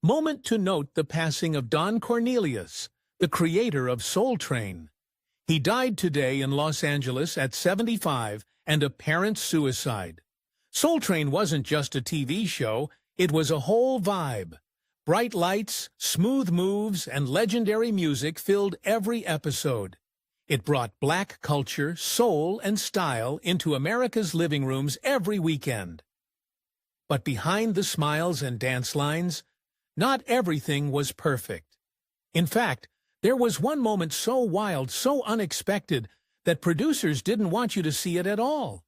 Moment to note the passing of Don Cornelius, the creator of Soul Train. He died today in Los Angeles at 75 and apparent suicide. Soul Train wasn't just a TV show, it was a whole vibe. Bright lights, smooth moves, and legendary music filled every episode. It brought black culture, soul, and style into America's living rooms every weekend. But behind the smiles and dance lines, not everything was perfect. In fact, there was one moment so wild, so unexpected, that producers didn't want you to see it at all.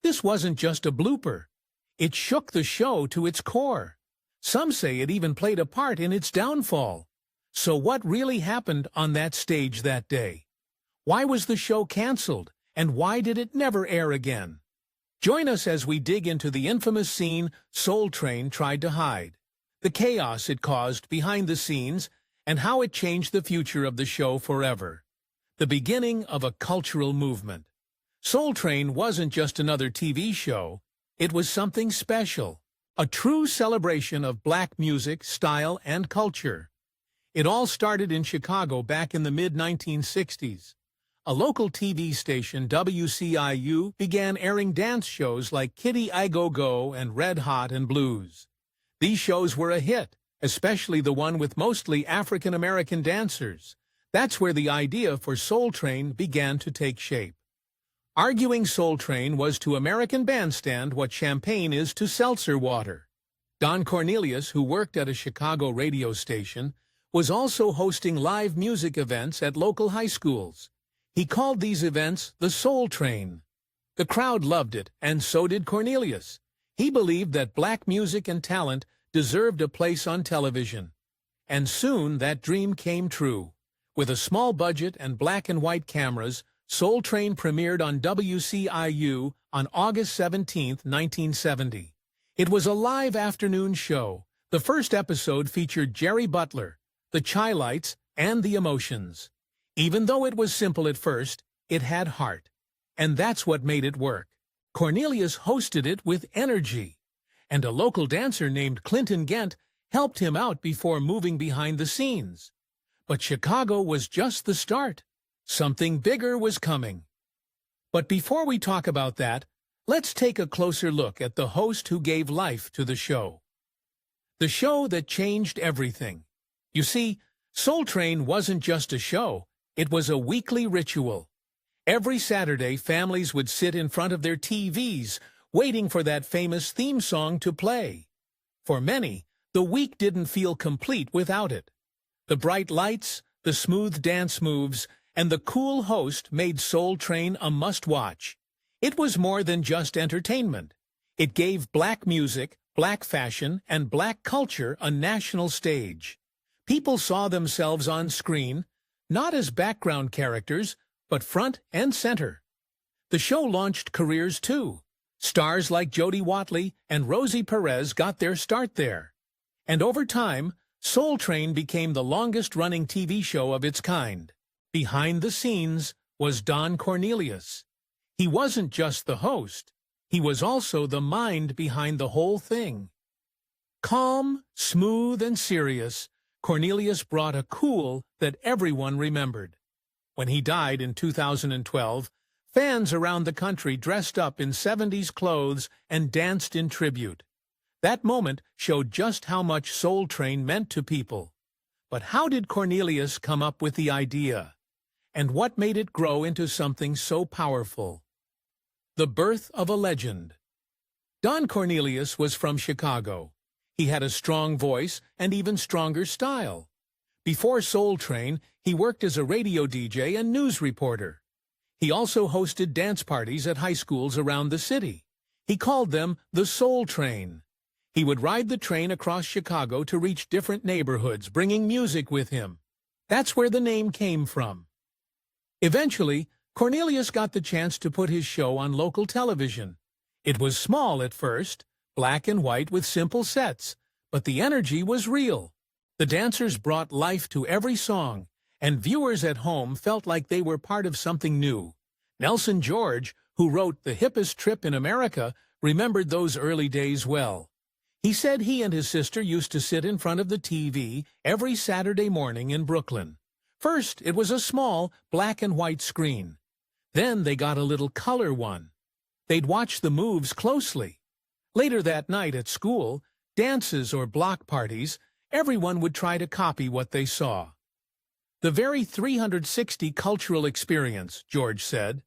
This wasn't just a blooper. It shook the show to its core. Some say it even played a part in its downfall. So what really happened on that stage that day? Why was the show canceled, and why did it never air again? Join us as we dig into the infamous scene Soul Train tried to hide, the chaos it caused behind the scenes, and how it changed the future of the show forever. The beginning of a cultural movement. Soul Train wasn't just another TV show, it was something special, a true celebration of black music, style, and culture. It all started in Chicago back in the mid-1960s. A local TV station, WCIU, began airing dance shows like Kitty I Go Go and Red Hot and Blues. These shows were a hit, especially the one with mostly African-American dancers. That's where the idea for Soul Train began to take shape. Arguing Soul Train was to American Bandstand what champagne is to seltzer water. Don Cornelius, who worked at a Chicago radio station, was also hosting live music events at local high schools. He called these events the Soul Train. The crowd loved it, and so did Cornelius. He believed that black music and talent deserved a place on television. And soon that dream came true. With a small budget and black and white cameras, Soul Train premiered on WCIU on August 17, 1970. It was a live afternoon show. The first episode featured Jerry Butler, the Chi-Lites, and the Emotions. Even though it was simple at first, it had heart. And that's what made it work. Cornelius hosted it with energy. And a local dancer named Clinton Gent helped him out before moving behind the scenes. But Chicago was just the start. Something bigger was coming. But before we talk about that, let's take a closer look at the host who gave life to the show. The show that changed everything. You see, Soul Train wasn't just a show, it was a weekly ritual. Every Saturday, families would sit in front of their TVs, waiting for that famous theme song to play. For many, the week didn't feel complete without it. The bright lights, the smooth dance moves, and the cool host made Soul Train a must-watch. It was more than just entertainment. It gave black music, black fashion, and black culture a national stage. People saw themselves on screen, not as background characters, but front and center. The show launched careers too. Stars like Jody Watley and Rosie Perez got their start there. And over time, Soul Train became the longest-running TV show of its kind. Behind the scenes was Don Cornelius. He wasn't just the host, he was also the mind behind the whole thing. Calm, smooth, and serious, Cornelius brought a cool that everyone remembered. When he died in 2012, fans around the country dressed up in 70s clothes and danced in tribute. That moment showed just how much Soul Train meant to people. But how did Cornelius come up with the idea? And what made it grow into something so powerful? The birth of a legend. Don Cornelius was from Chicago. He had a strong voice and even stronger style. Before Soul Train, he worked as a radio DJ and news reporter. He also hosted dance parties at high schools around the city. He called them the Soul Train. He would ride the train across Chicago to reach different neighborhoods, bringing music with him. That's where the name came from. Eventually, Cornelius got the chance to put his show on local television. It was small at first, black and white with simple sets, but the energy was real. The dancers brought life to every song, and viewers at home felt like they were part of something new. Nelson George, who wrote The Hippest Trip in America, remembered those early days well. He said he and his sister used to sit in front of the TV every Saturday morning in Brooklyn. First, it was a small black and white screen. Then they got a little color one. They'd watch the moves closely. Later that night at school, dances or block parties, everyone would try to copy what they saw. The very 360 cultural experience, George said.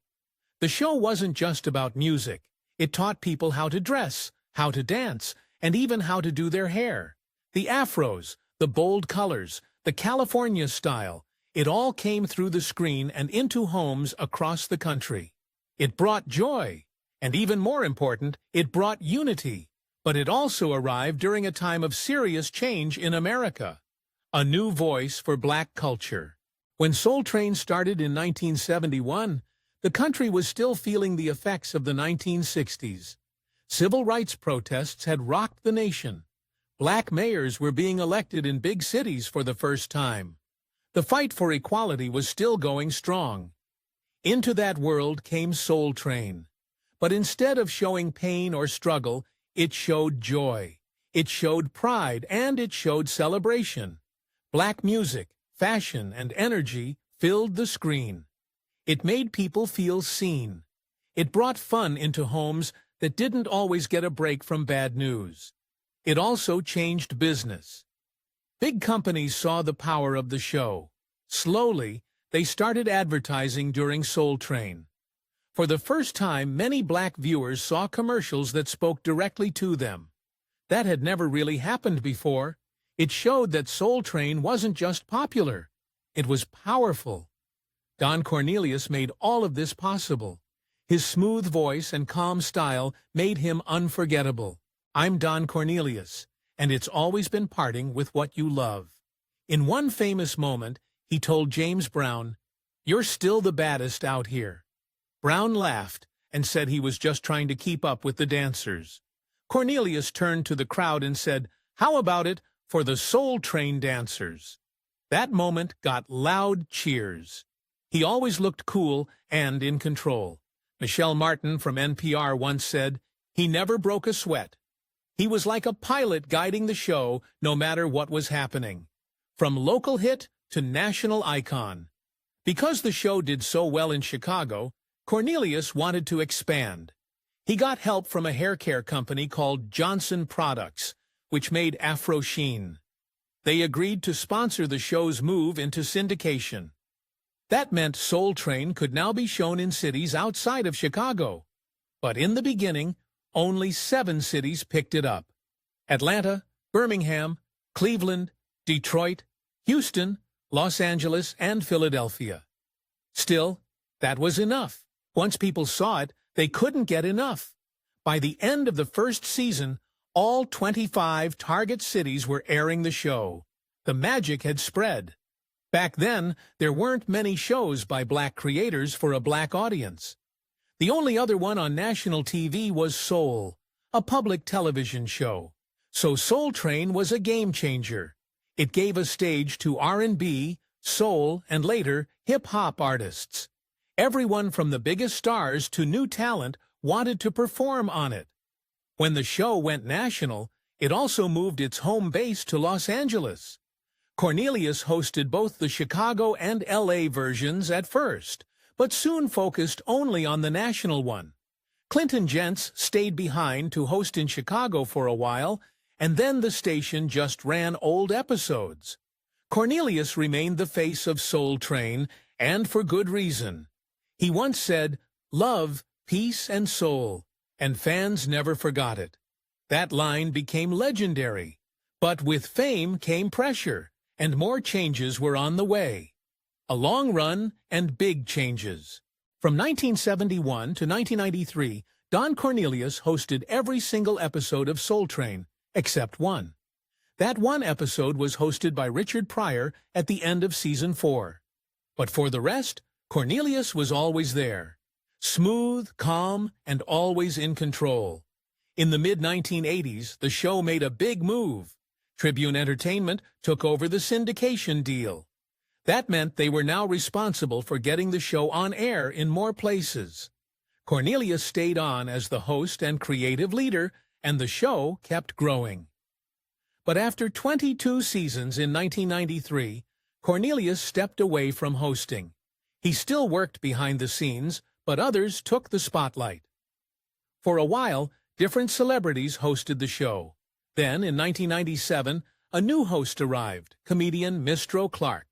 The show wasn't just about music. It taught people how to dress, how to dance, and even how to do their hair. The afros, the bold colors, the California style, it all came through the screen and into homes across the country. It brought joy, and even more important, it brought unity. But it also arrived during a time of serious change in America. A new voice for black culture. When Soul Train started in 1971, the country was still feeling the effects of the 1960s. Civil rights protests had rocked the nation. Black mayors were being elected in big cities for the first time. The fight for equality was still going strong. Into that world came Soul Train. But instead of showing pain or struggle, it showed joy. It showed pride, and it showed celebration. Black music, fashion, and energy filled the screen. It made people feel seen. It brought fun into homes that didn't always get a break from bad news. It also changed business. Big companies saw the power of the show. Slowly, they started advertising during Soul Train. For the first time, many black viewers saw commercials that spoke directly to them. That had never really happened before. It showed that Soul Train wasn't just popular. It was powerful. Don Cornelius made all of this possible. His smooth voice and calm style made him unforgettable. I'm Don Cornelius, and it's always been parting with what you love. In one famous moment, he told James Brown, "You're still the baddest out here." Brown laughed and said he was just trying to keep up with the dancers. Cornelius turned to the crowd and said, "How about it for the Soul Train dancers?" That moment got loud cheers. He always looked cool and in control. Michelle Martin from NPR once said, "He never broke a sweat." He was like a pilot guiding the show no matter what was happening. From local hit to national icon. Because the show did so well in Chicago, Cornelius wanted to expand. He got help from a hair care company called Johnson Products, which made Afro Sheen. They agreed to sponsor the show's move into syndication. That meant Soul Train could now be shown in cities outside of Chicago. But in the beginning, only 7 cities picked it up: Atlanta, Birmingham, Cleveland, Detroit, Houston, Los Angeles, and Philadelphia. Still, that was enough. Once people saw it, they couldn't get enough. By the end of the first season, all 25 target cities were airing the show. The magic had spread. Back then, there weren't many shows by black creators for a black audience. The only other one on national TV was Soul, a public television show. So Soul Train was a game changer. It gave a stage to R&B, soul, and later hip-hop artists. Everyone from the biggest stars to new talent wanted to perform on it. When the show went national, it also moved its home base to Los Angeles. Cornelius hosted both the Chicago and LA versions at first, but soon focused only on the national one. Clinton Gentz stayed behind to host in Chicago for a while, and then the station just ran old episodes. Cornelius remained the face of Soul Train, and for good reason. He once said, "Love, peace, and soul," and fans never forgot it. That line became legendary. But with fame came pressure, and more changes were on the way. A long run and big changes. From 1971 to 1993, Don Cornelius hosted every single episode of Soul Train, except one. That one episode was hosted by Richard Pryor at the end of Season 4. But for the rest, Cornelius was always there. Smooth, calm, and always in control. In the mid-1980s, the show made a big move. Tribune Entertainment took over the syndication deal. That meant they were now responsible for getting the show on air in more places. Cornelius stayed on as the host and creative leader, and the show kept growing. But after 22 seasons in 1993, Cornelius stepped away from hosting. He still worked behind the scenes, but others took the spotlight. For a while, different celebrities hosted the show. Then, in 1997, a new host arrived, comedian Mistro Clark.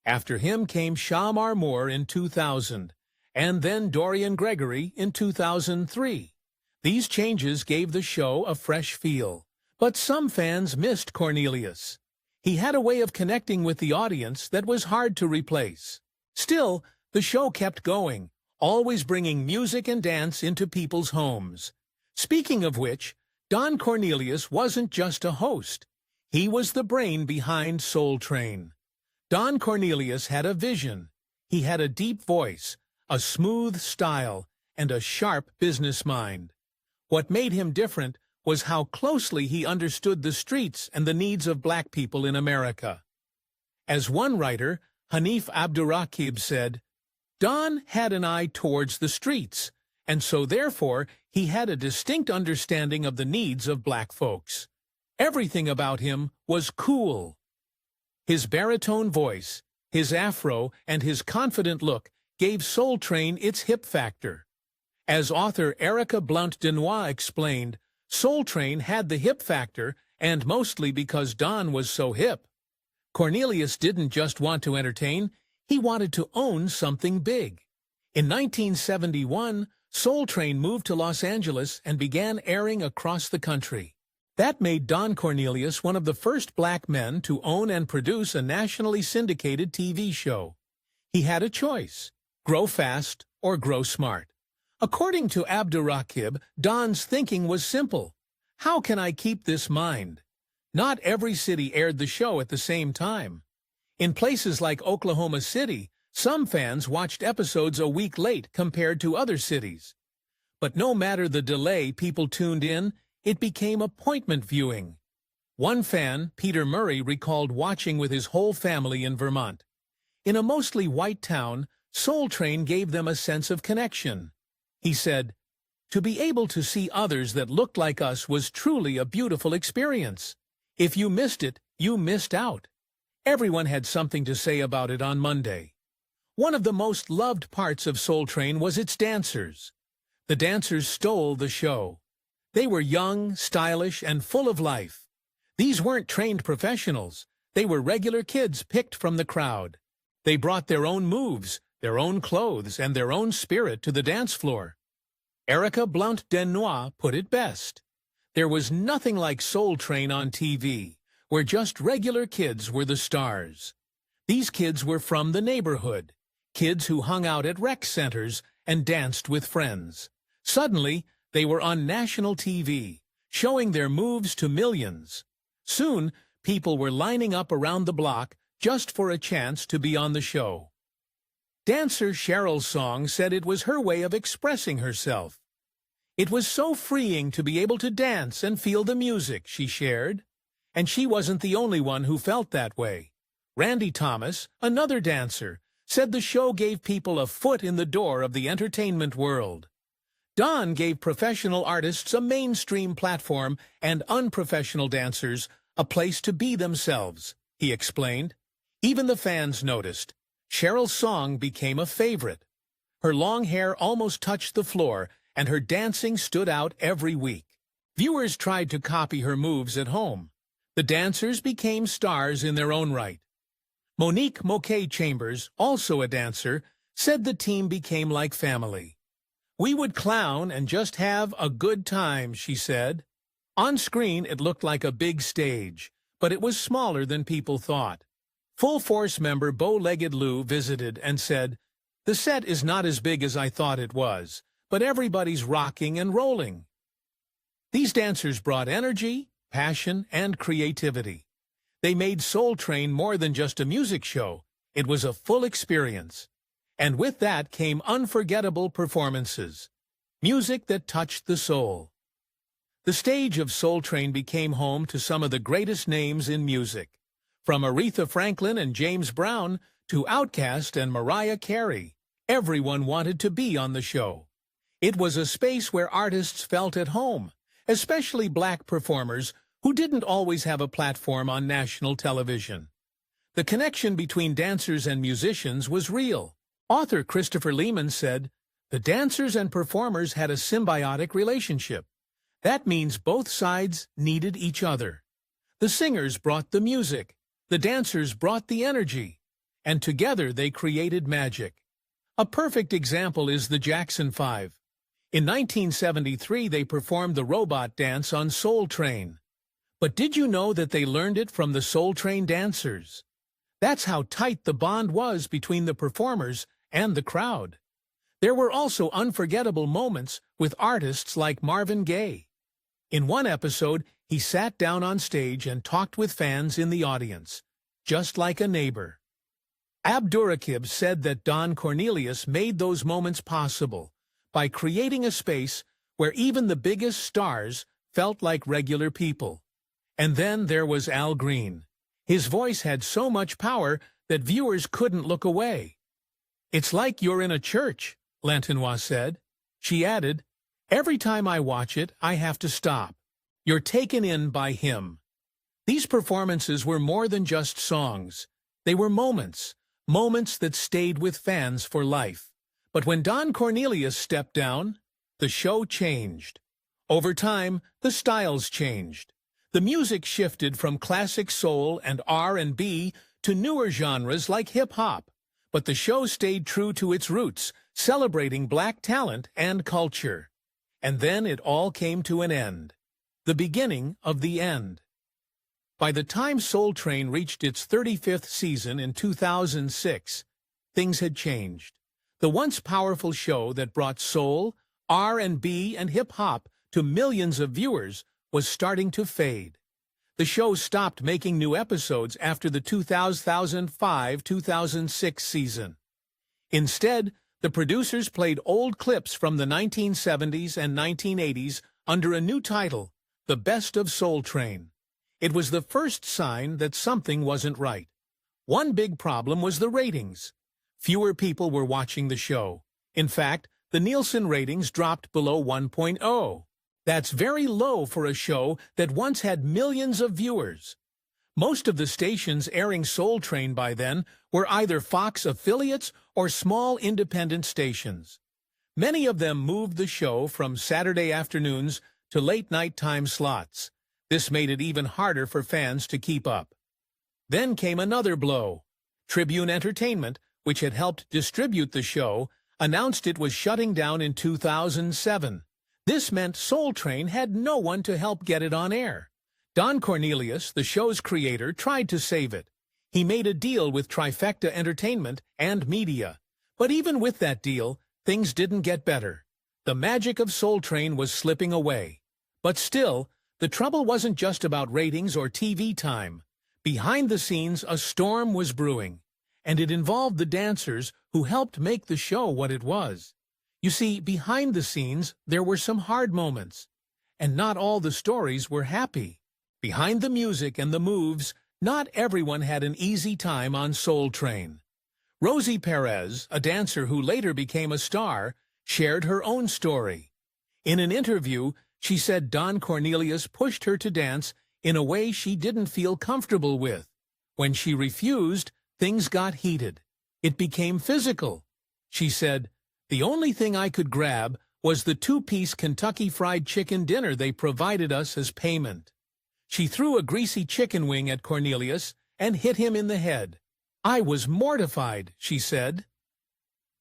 After him came Shamar Moore in 2000, and then Dorian Gregory in 2003. These changes gave the show a fresh feel. But some fans missed Cornelius. He had a way of connecting with the audience that was hard to replace. Still, the show kept going, always bringing music and dance into people's homes. Speaking of which, Don Cornelius wasn't just a host. He was the brain behind Soul Train. Don Cornelius had a vision. He had a deep voice, a smooth style, and a sharp business mind. What made him different was how closely he understood the streets and the needs of black people in America. As one writer, Hanif Abdurraqib, said, Don had an eye towards the streets, and so therefore he had a distinct understanding of the needs of black folks. Everything about him was cool. His baritone voice, his afro, and his confident look gave Soul Train its hip factor. As author Erica Blount-Denois explained, Soul Train had the hip factor, and mostly because Don was so hip. Cornelius didn't just want to entertain, he wanted to own something big. In 1971, Soul Train moved to Los Angeles and began airing across the country. That made Don Cornelius one of the first black men to own and produce a nationally syndicated TV show. He had a choice: grow fast or grow smart. According to Abdurraqib, Don's thinking was simple. How can I keep this mind? Not every city aired the show at the same time. In places like Oklahoma City, some fans watched episodes a week late compared to other cities. But no matter the delay people tuned in, it became appointment viewing. One fan, Peter Murray, recalled watching with his whole family in Vermont. In a mostly white town, Soul Train gave them a sense of connection. He said, "To be able to see others that looked like us was truly a beautiful experience. If you missed it, you missed out." Everyone had something to say about it on Monday. One of the most loved parts of Soul Train was its dancers. The dancers stole the show. They were young, stylish, and full of life. These weren't trained professionals. They were regular kids picked from the crowd. They brought their own moves, their own clothes, and their own spirit to the dance floor. Erica Blount-Denois put it best. There was nothing like Soul Train on TV, where just regular kids were the stars. These kids were from the neighborhood, kids who hung out at rec centers and danced with friends. Suddenly, they were on national TV, showing their moves to millions. Soon, people were lining up around the block just for a chance to be on the show. Dancer Cheryl Song said it was her way of expressing herself. It was so freeing to be able to dance and feel the music, she shared. And she wasn't the only one who felt that way. Randy Thomas, another dancer, said the show gave people a foot in the door of the entertainment world. Don gave professional artists a mainstream platform and unprofessional dancers a place to be themselves, he explained. Even the fans noticed. Cheryl's song became a favorite. Her long hair almost touched the floor, and her dancing stood out every week. Viewers tried to copy her moves at home. The dancers became stars in their own right. Monique Moquet Chambers, also a dancer, said the team became like family. "We would clown and just have a good time," she said. On screen, it looked like a big stage, but it was smaller than people thought. Full Force member Bow-Legged Lou visited and said, "The set is not as big as I thought it was, but everybody's rocking and rolling." These dancers brought energy, passion, and creativity. They made Soul Train more than just a music show. It was a full experience. And with that came unforgettable performances. Music that touched the soul. The stage of Soul Train became home to some of the greatest names in music. From Aretha Franklin and James Brown to Outkast and Mariah Carey, everyone wanted to be on the show. It was a space where artists felt at home, especially black performers who didn't always have a platform on national television. The connection between dancers and musicians was real. Author Christopher Lehman said, "The dancers and performers had a symbiotic relationship. That means both sides needed each other. The singers brought the music, the dancers brought the energy, and together they created magic." A perfect example is the Jackson 5. In 1973, they performed the robot dance on Soul Train. But did you know that they learned it from the Soul Train dancers? That's how tight the bond was between the performers and the crowd. There were also unforgettable moments with artists like Marvin Gaye. In one episode, he sat down on stage and talked with fans in the audience, just like a neighbor. Abdurakib said that Don Cornelius made those moments possible by creating a space where even the biggest stars felt like regular people. And then there was Al Green. His voice had so much power that viewers couldn't look away. "It's like you're in a church," Lantinois said. She added, "Every time I watch it, I have to stop. You're taken in by him." These performances were more than just songs. They were moments that stayed with fans for life. But when Don Cornelius stepped down, the show changed. Over time, the styles changed. The music shifted from classic soul and R&B to newer genres like hip-hop. But the show stayed true to its roots, celebrating black talent and culture. And then it all came to an end. The beginning of the end. By the time Soul Train reached its 35th season in 2006, things had changed. The once powerful show that brought soul, R&B, and hip-hop to millions of viewers was starting to fade. The show stopped making new episodes after the 2005-2006 season. Instead, the producers played old clips from the 1970s and 1980s under a new title, The Best of Soul Train. It was the first sign that something wasn't right. One big problem was the ratings. Fewer people were watching the show. In fact, the Nielsen ratings dropped below 1.0. That's very low for a show that once had millions of viewers. Most of the stations airing Soul Train by then were either Fox affiliates or small independent stations. Many of them moved the show from Saturday afternoons to late-night time slots. This made it even harder for fans to keep up. Then came another blow. Tribune Entertainment, which had helped distribute the show, announced it was shutting down in 2007. This meant Soul Train had no one to help get it on air. Don Cornelius, the show's creator, tried to save it. He made a deal with Trifecta Entertainment and Media. But even with that deal, things didn't get better. The magic of Soul Train was slipping away. But still, the trouble wasn't just about ratings or TV time. Behind the scenes, a storm was brewing, and it involved the dancers who helped make the show what it was. You see, behind the scenes, there were some hard moments, and not all the stories were happy. Behind the music and the moves, not everyone had an easy time on Soul Train. Rosie Perez, a dancer who later became a star, shared her own story. In an interview, she said Don Cornelius pushed her to dance in a way she didn't feel comfortable with. When she refused, things got heated. It became physical. She said, "The only thing I could grab was the 2-piece Kentucky Fried Chicken dinner they provided us as payment." She threw a greasy chicken wing at Cornelius and hit him in the head. "I was mortified," she said.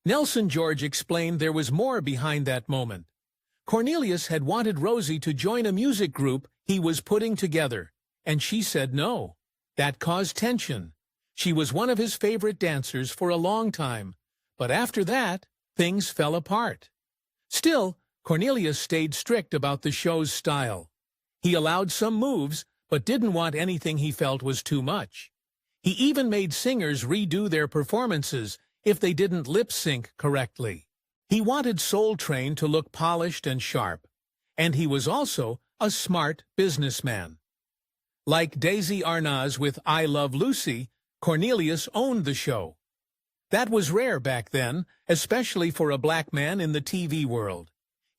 Nelson George explained there was more behind that moment. Cornelius had wanted Rosie to join a music group he was putting together, and she said no. That caused tension. She was one of his favorite dancers for a long time, but after that, things fell apart. Still, Cornelius stayed strict about the show's style. He allowed some moves, but didn't want anything he felt was too much. He even made singers redo their performances if they didn't lip-sync correctly. He wanted Soul Train to look polished and sharp, and he was also a smart businessman. Like Daisy Arnaz with I Love Lucy, Cornelius owned the show. That was rare back then, especially for a black man in the TV world.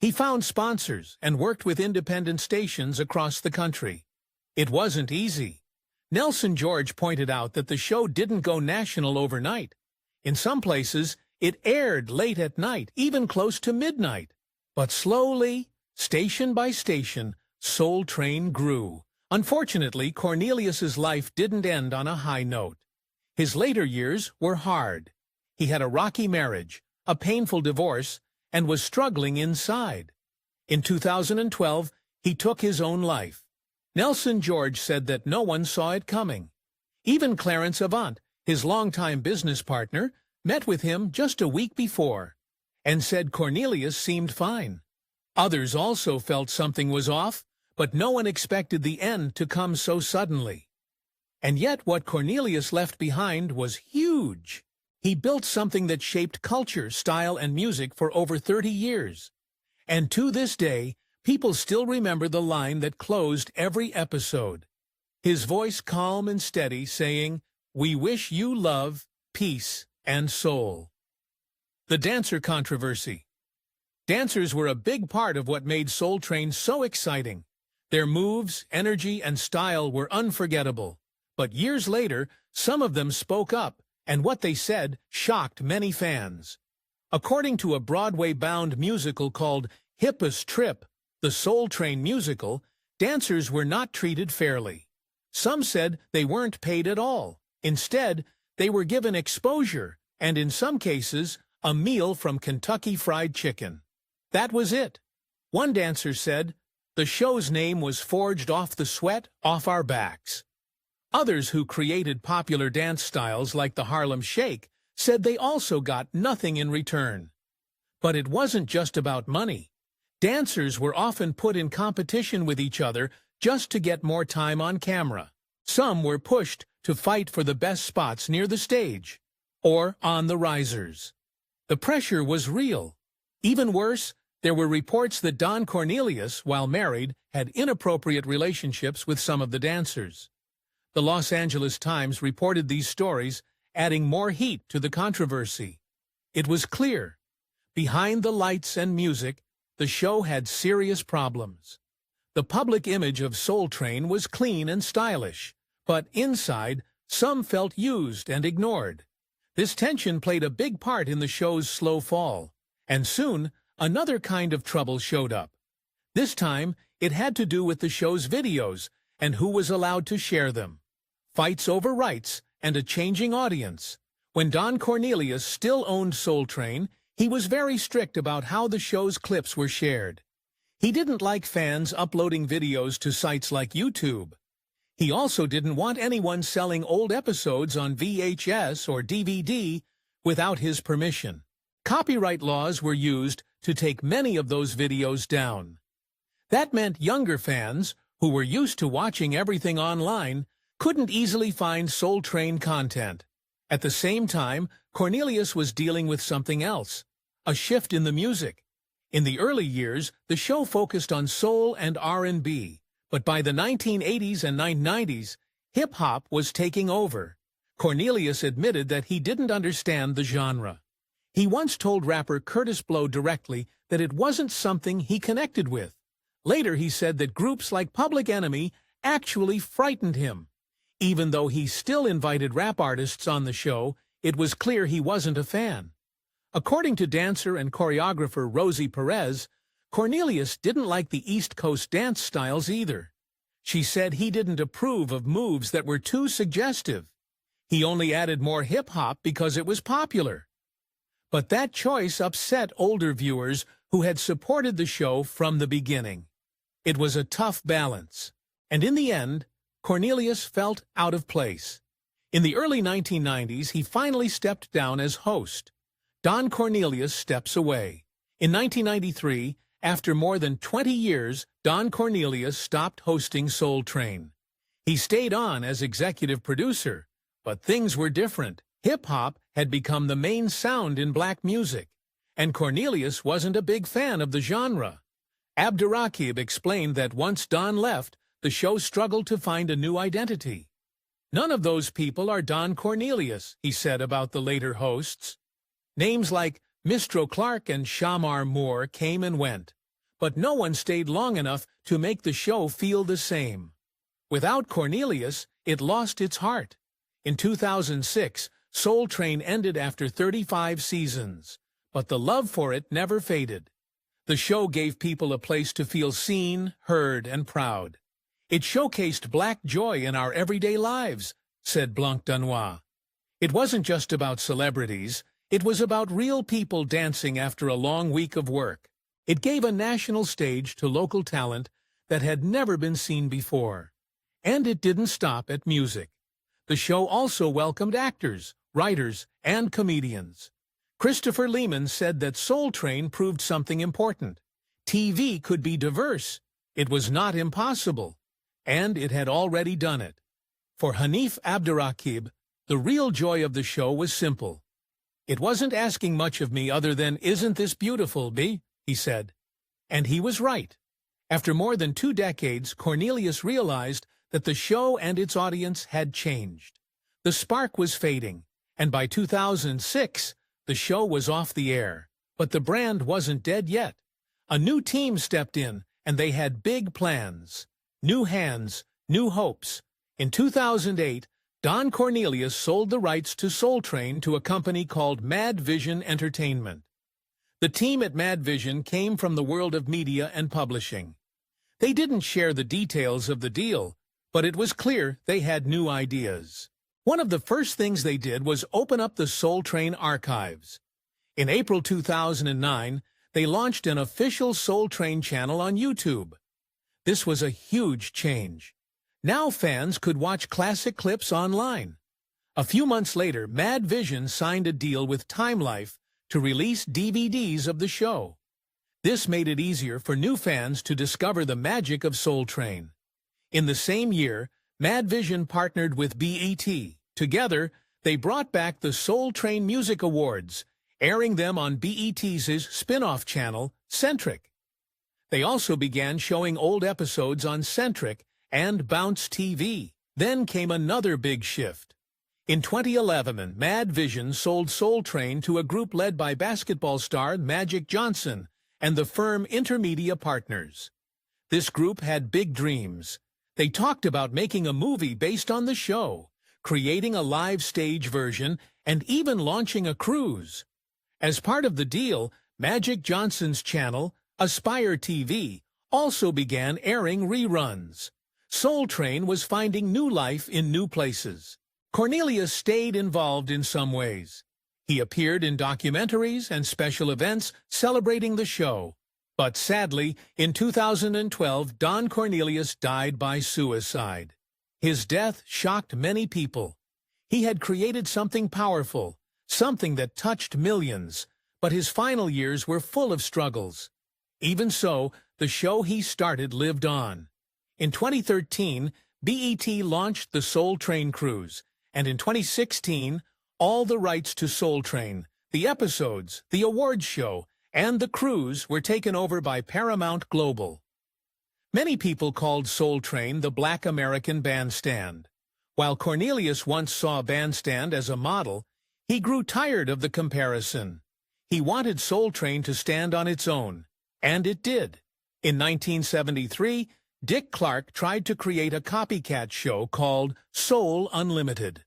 He found sponsors and worked with independent stations across the country. It wasn't easy. Nelson George pointed out that the show didn't go national overnight. In some places, it aired late at night, even close to midnight. But slowly, station by station, Soul Train grew. Unfortunately, Cornelius's life didn't end on a high note. His later years were hard. He had a rocky marriage, a painful divorce, and was struggling inside. In 2012, he took his own life. Nelson George said that no one saw it coming. Even Clarence Avant, his longtime business partner, met with him just a week before and said Cornelius seemed fine. Others also felt something was off, but no one expected the end to come so suddenly. And yet what Cornelius left behind was huge. He built something that shaped culture, style, and music for over 30 years. And to this day, people still remember the line that closed every episode. His voice calm and steady, saying, "We wish you love, peace, and soul." The dancer controversy. Dancers were a big part of what made Soul Train so exciting. Their moves, energy, and style were unforgettable. But years later, some of them spoke up, and what they said shocked many fans. According to a Broadway-bound musical called Hippos Trip, the Soul Train musical, dancers were not treated fairly. Some said they weren't paid at all. Instead, they were given exposure, and in some cases, a meal from Kentucky Fried Chicken. That was it. One dancer said, "The show's name was forged off the sweat off our backs." Others who created popular dance styles like the Harlem Shake said they also got nothing in return. But it wasn't just about money. Dancers were often put in competition with each other just to get more time on camera. Some were pushed to fight for the best spots near the stage or on the risers. The pressure was real. Even worse, there were reports that Don Cornelius, while married, had inappropriate relationships with some of the dancers. The Los Angeles Times reported these stories, adding more heat to the controversy. It was clear. Behind the lights and music, the show had serious problems. The public image of Soul Train was clean and stylish, but inside, some felt used and ignored. This tension played a big part in the show's slow fall, and soon, another kind of trouble showed up. This time, it had to do with the show's videos and who was allowed to share them. Fights over rights and a changing audience. When Don Cornelius still owned Soul Train, he was very strict about how the show's clips were shared. He didn't like fans uploading videos to sites like YouTube. He also didn't want anyone selling old episodes on VHS or DVD without his permission. Copyright laws were used to take many of those videos down. That meant younger fans, who were used to watching everything online, couldn't easily find Soul Train content. At the same time, Cornelius was dealing with something else, a shift in the music. In the early years, the show focused on soul and R&B, but by the 1980s and 1990s, hip-hop was taking over. Cornelius admitted that he didn't understand the genre. He once told rapper Curtis Blow directly that it wasn't something he connected with. Later, he said that groups like Public Enemy actually frightened him. Even though he still invited rap artists on the show, it was clear he wasn't a fan. According to dancer and choreographer Rosie Perez, Cornelius didn't like the East Coast dance styles either. She said he didn't approve of moves that were too suggestive. He only added more hip-hop because it was popular. But that choice upset older viewers who had supported the show from the beginning. It was a tough balance. And in the end, Cornelius felt out of place. In the early 1990s, he finally stepped down as host. Don Cornelius steps away. In 1993, after more than 20 years, Don Cornelius stopped hosting Soul Train. He stayed on as executive producer, but things were different. Hip-hop had become the main sound in black music, and Cornelius wasn't a big fan of the genre. Abdurraqib explained that once Don left, the show struggled to find a new identity. "None of those people are Don Cornelius," he said about the later hosts. Names like Mistro Clark and Shamar Moore came and went, but no one stayed long enough to make the show feel the same. Without Cornelius, it lost its heart. In 2006, Soul Train ended after 35 seasons, but the love for it never faded. The show gave people a place to feel seen, heard, and proud. It showcased Black joy in our everyday lives, said Blanc Danois. It wasn't just about celebrities, it was about real people dancing after a long week of work. It gave a national stage to local talent that had never been seen before. And it didn't stop at music. The show also welcomed actors, writers, and comedians. Christopher Lehman said that Soul Train proved something important. TV could be diverse. It was not impossible. And it had already done it. For Hanif Abdurraqib, the real joy of the show was simple. "It wasn't asking much of me other than, 'Isn't this beautiful, B?'" he said. And he was right. After more than 2 decades, Cornelius realized that the show and its audience had changed. The spark was fading, and by 2006, the show was off the air. But the brand wasn't dead yet. A new team stepped in, and they had big plans. New hands, new hopes. In 2008, Don Cornelius sold the rights to Soul Train to a company called Mad Vision Entertainment. The team at Mad Vision came from the world of media and publishing. They didn't share the details of the deal, but it was clear they had new ideas. One of the first things they did was open up the Soul Train archives. In April 2009, they launched an official Soul Train channel on YouTube. This was a huge change. Now fans could watch classic clips online. A few months later, Mad Vision signed a deal with Time Life to release DVDs of the show. This made it easier for new fans to discover the magic of Soul Train. In the same year, Mad Vision partnered with BET. Together, they brought back the Soul Train Music Awards, airing them on BET's spin-off channel, Centric. They also began showing old episodes on Centric and Bounce TV. Then came another big shift. In 2011, Mad Vision sold Soul Train to a group led by basketball star Magic Johnson and the firm Intermedia Partners. This group had big dreams. They talked about making a movie based on the show, creating a live stage version, and even launching a cruise. As part of the deal, Magic Johnson's channel, Aspire TV, also began airing reruns. Soul Train was finding new life in new places. Cornelius stayed involved in some ways. He appeared in documentaries and special events celebrating the show. But sadly, in 2012, Don Cornelius died by suicide. His death shocked many people. He had created something powerful, something that touched millions, but his final years were full of struggles. Even so, the show he started lived on. In 2013, BET launched the Soul Train Cruise, and in 2016, all the rights to Soul Train, the episodes, the awards show, and the cruise were taken over by Paramount Global. Many people called Soul Train the Black American Bandstand. While Cornelius once saw Bandstand as a model, he grew tired of the comparison. He wanted Soul Train to stand on its own, and it did. In 1973, Dick Clark tried to create a copycat show called Soul Unlimited.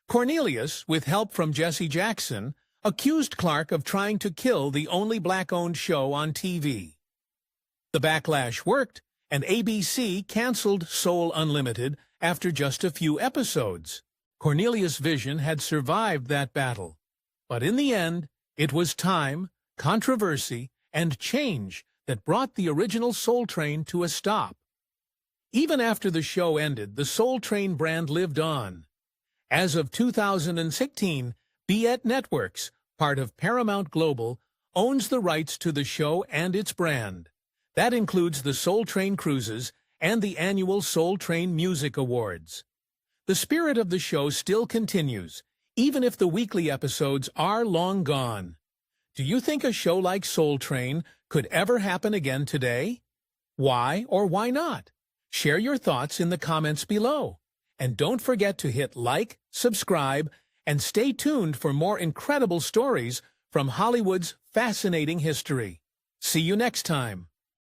Cornelius, with help from Jesse Jackson, accused Clark of trying to kill the only black-owned show on TV. The backlash worked, and ABC canceled Soul Unlimited after just a few episodes. Cornelius' vision had survived that battle. But in the end, it was time, controversy, and change that brought the original Soul Train to a stop. Even after the show ended, the Soul Train brand lived on. As of 2016, BET Networks, part of Paramount Global, owns the rights to the show and its brand. That includes the Soul Train Cruises and the annual Soul Train Music Awards. The spirit of the show still continues, even if the weekly episodes are long gone. Do you think a show like Soul Train could ever happen again today? Why or why not? Share your thoughts in the comments below. And don't forget to hit like, subscribe, and stay tuned for more incredible stories from Hollywood's fascinating history. See you next time.